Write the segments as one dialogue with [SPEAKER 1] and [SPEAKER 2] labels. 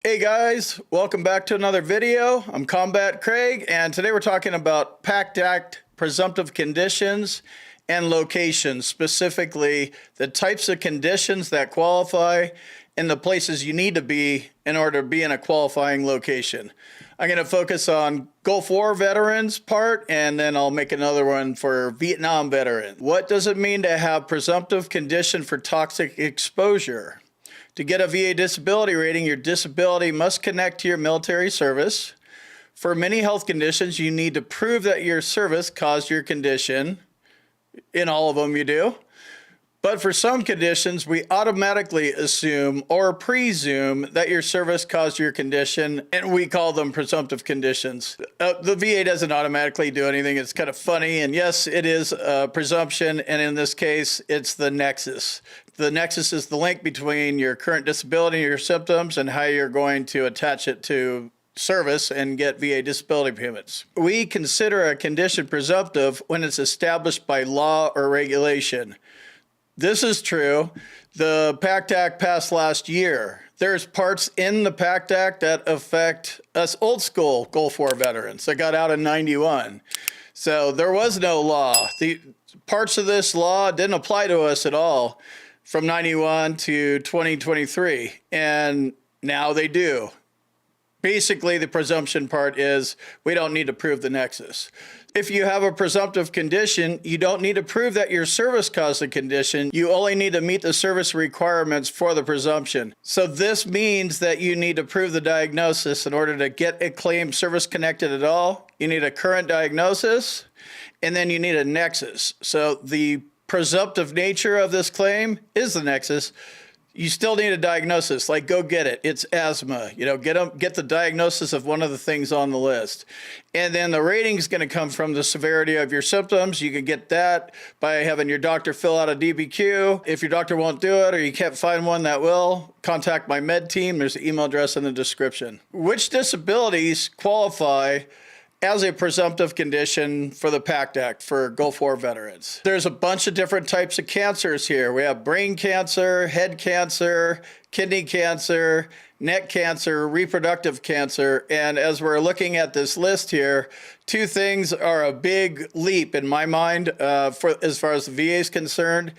[SPEAKER 1] Hey guys, welcome back to another video. I'm Combat Craig, and today we're talking about PACT Act presumptive conditions and locations, specifically the types of conditions that qualify and the places you need to be in order to be in a qualifying location. I'm going to focus on Gulf War veterans part, and then I'll make another one for Vietnam veterans. What does it mean to have presumptive condition for toxic exposure? To get a VA disability rating, your disability must connect to your military service. For many health conditions, you need to prove that your service caused your condition. In all of them, you do. But for some conditions, we automatically assume or presume that your service caused your condition, and we call them presumptive conditions. The VA doesn't automatically do anything. It's kind of funny, and yes, it is a presumption, and in this case, it's the nexus. The nexus is the link between your current disability and your symptoms and how you're going to attach it to service and get VA disability payments. We consider a condition presumptive when it's established by law or regulation. This is true. The PACT Act passed last year. There's parts in the PACT Act that affect us old school Gulf War veterans that got out in '91. So there was no law. The parts of this law didn't apply to us at all from '91 to 2023, and now they do. Basically, the presumption part is we don't need to prove the nexus. If you have a presumptive condition, you don't need to prove that your service caused the condition. You only need to meet the service requirements for the presumption. So this means that you need to prove the diagnosis in order to get a claim service connected at all. You need a current diagnosis, and then you need a nexus. So the presumptive nature of this claim is the nexus. You still need a diagnosis, like go get it. It's asthma, get the diagnosis of one of the things on the list. And then the rating is going to come from the severity of your symptoms. You can get that by having your doctor fill out a DBQ. If your doctor won't do it or you can't find one that will, contact my med team. There's an email address in the description. Which disabilities qualify as a presumptive condition for the PACT Act for Gulf War veterans? There's a bunch of different types of cancers here. We have brain cancer, head cancer, kidney cancer, neck cancer, reproductive cancer. And as we're looking at this list here, two things are a big leap in my mind as far as the VA is concerned.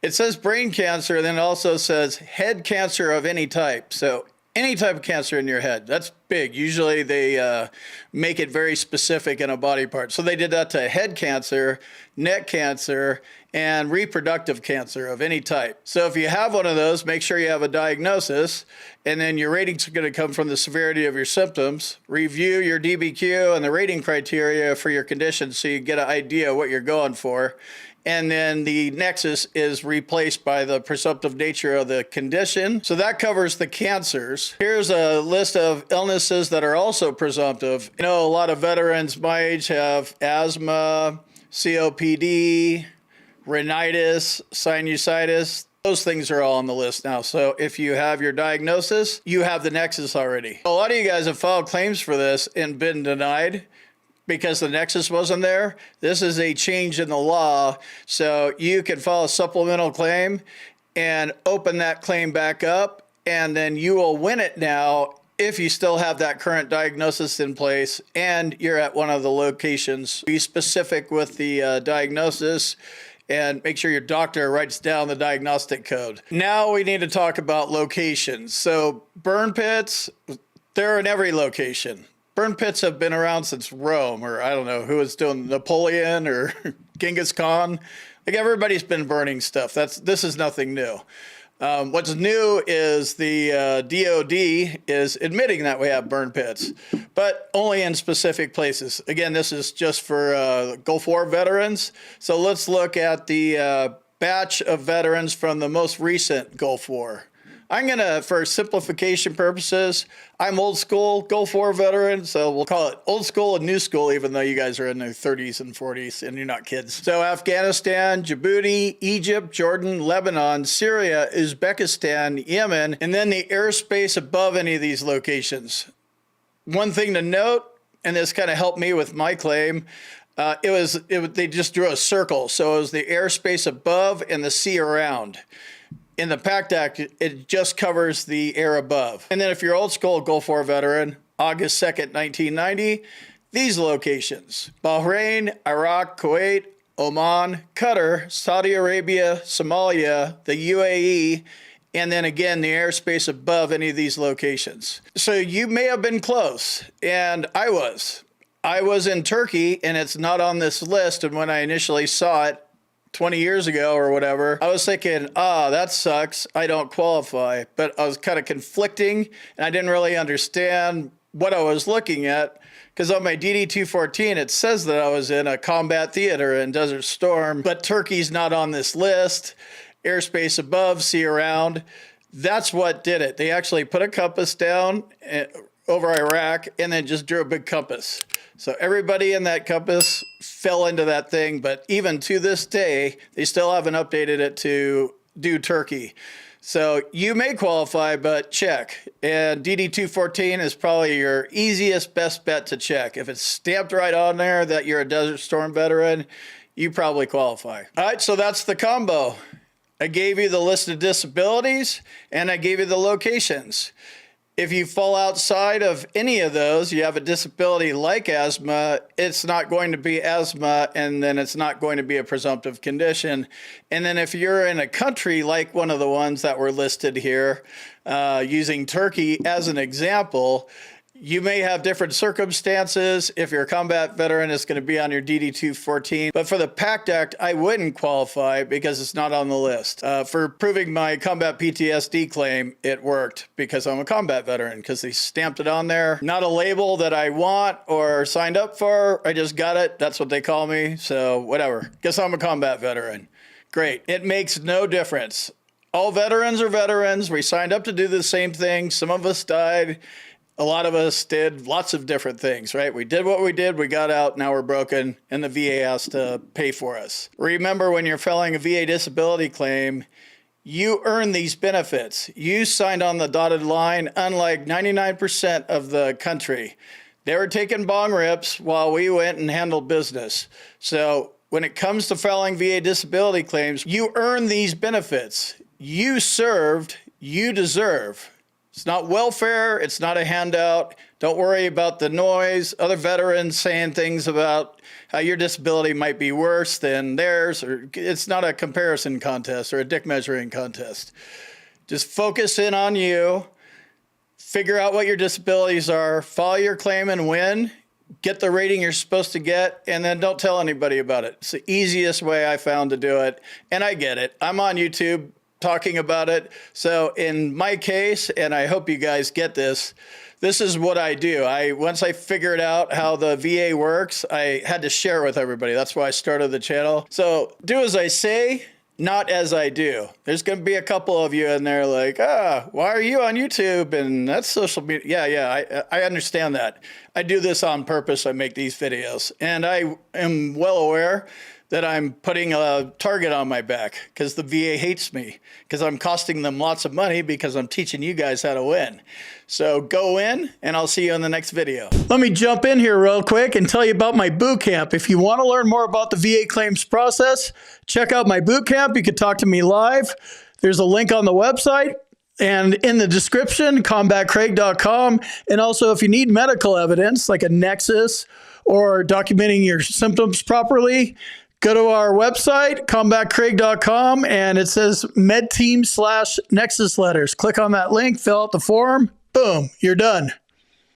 [SPEAKER 1] It says brain cancer, and then it also says head cancer of any type. So any type of cancer in your head, that's big. Usually they make it very specific in a body part. So they did that to head cancer, neck cancer, and reproductive cancer of any type. So if you have one of those, make sure you have a diagnosis, and then your ratings are going to come from the severity of your symptoms. Review your DBQ and the rating criteria for your condition so you get an idea of what you're going for. And then the nexus is replaced by the presumptive nature of the condition. So that covers the cancers. Here's a list of illnesses that are also presumptive. A lot of veterans my age have asthma, COPD, rhinitis, sinusitis. Those things are all on the list now. So if you have your diagnosis, you have the nexus already. A lot of you guys have filed claims for this and been denied because the nexus wasn't there. This is a change in the law. So you can file a supplemental claim and open that claim back up, and then you will win it now if you still have that current diagnosis in place and you're at one of the locations. Be specific with the diagnosis and make sure your doctor writes down the diagnostic code. Now we need to talk about locations. So burn pits, they're in every location. Burn pits have been around since Rome, or I don't know who was doing, Napoleon or Genghis Khan. Like everybody's been burning stuff. This is nothing new. What's new is the DOD is admitting that we have burn pits, but only in specific places. Again, this is just for Gulf War veterans. So let's look at the batch of veterans from the most recent Gulf War. I'm going to, for simplification purposes, I'm old school Gulf War veteran, so we'll call it old school and new school, even though you guys are in their 30s and 40s and you're not kids. So Afghanistan, Djibouti, Egypt, Jordan, Lebanon, Syria, Uzbekistan, Yemen, and then the airspace above any of these locations. One thing to note, and this kind of helped me with my claim, they just drew a circle. So it was the airspace above and the sea around. In the PACT Act, it just covers the air above. And then if you're old school Gulf War veteran, August 2nd, 1990, these locations: Bahrain, Iraq, Kuwait, Oman, Qatar, Saudi Arabia, Somalia, the UAE, and then again, the airspace above any of these locations. So you may have been close, and I was. I was in Turkey, and it's not on this list. And when I initially saw it 20 years ago or whatever, I was thinking, that sucks. I don't qualify. But I was kind of conflicting, and I didn't really understand what I was looking at. Because on my DD-214, it says that I was in a combat theater in Desert Storm, but Turkey's not on this list. Airspace above, sea around. That's what did it. They actually put a compass down over Iraq and then just drew a big compass. So everybody in that compass fell into that thing, but even to this day, they still haven't updated it to do Turkey. So you may qualify, but check. And DD-214 is probably your easiest, best bet to check. If it's stamped right on there that you're a Desert Storm veteran, you probably qualify. All right, so that's the combo. I gave you the list of disabilities, and I gave you the locations. If you fall outside of any of those, you have a disability like asthma, it's not going to be asthma, and then it's not going to be a presumptive condition. And then if you're in a country like one of the ones that were listed here, using Turkey as an example, you may have different circumstances. If you're a combat veteran, it's going to be on your DD-214. But for the PACT Act, I wouldn't qualify because it's not on the list. For proving my combat PTSD claim, it worked because I'm a combat veteran, because they stamped it on there. Not a label that I want or signed up for. I just got it. That's what they call me. So whatever. Guess I'm a combat veteran. Great. It makes no difference. All veterans are veterans. We signed up to do the same thing. Some of us died. A lot of us did lots of different things, right? We did what we did, we got out, now we're broken, and the VA has to pay for us. Remember, when you're filing a VA disability claim, you earn these benefits. You signed on the dotted line, unlike 99% of the country. They were taking bong rips while we went and handled business. So when it comes to filing VA disability claims, you earn these benefits. You served, you deserve. It's not welfare. It's not a handout. Don't worry about the noise. Other veterans saying things about how your disability might be worse than theirs. Or it's not a comparison contest or a dick measuring contest. Just focus in on you. Figure out what your disabilities are. File your claim and win. Get the rating you're supposed to get, and then don't tell anybody about it. It's the easiest way I found to do it. And I get it. I'm on YouTube talking about it. So in my case, and I hope you guys get this, this is what I do. Once I figured out how the VA works, I had to share it with everybody. That's why I started the channel. So do as I say, not as I do. There's going to be a couple of you in there like, why are you on YouTube? And that's social media. Yeah, I understand that. I do this on purpose. I make these videos. And I am well aware that I'm putting a target on my back because the VA hates me, because I'm costing them lots of money because I'm teaching you guys how to win. So go in, and I'll see you in the next video. Let me jump in here real quick and tell you about my boot camp. If you want to learn more about the VA claims process, check out my boot camp. You can talk to me live. There's a link on the website and in the description, combatcraig.com. And also, if you need medical evidence like a nexus or documenting your symptoms properly, go to our website, combatcraig.com, and it says medteam/nexus letters. Click on that link, fill out the form, boom, you're done.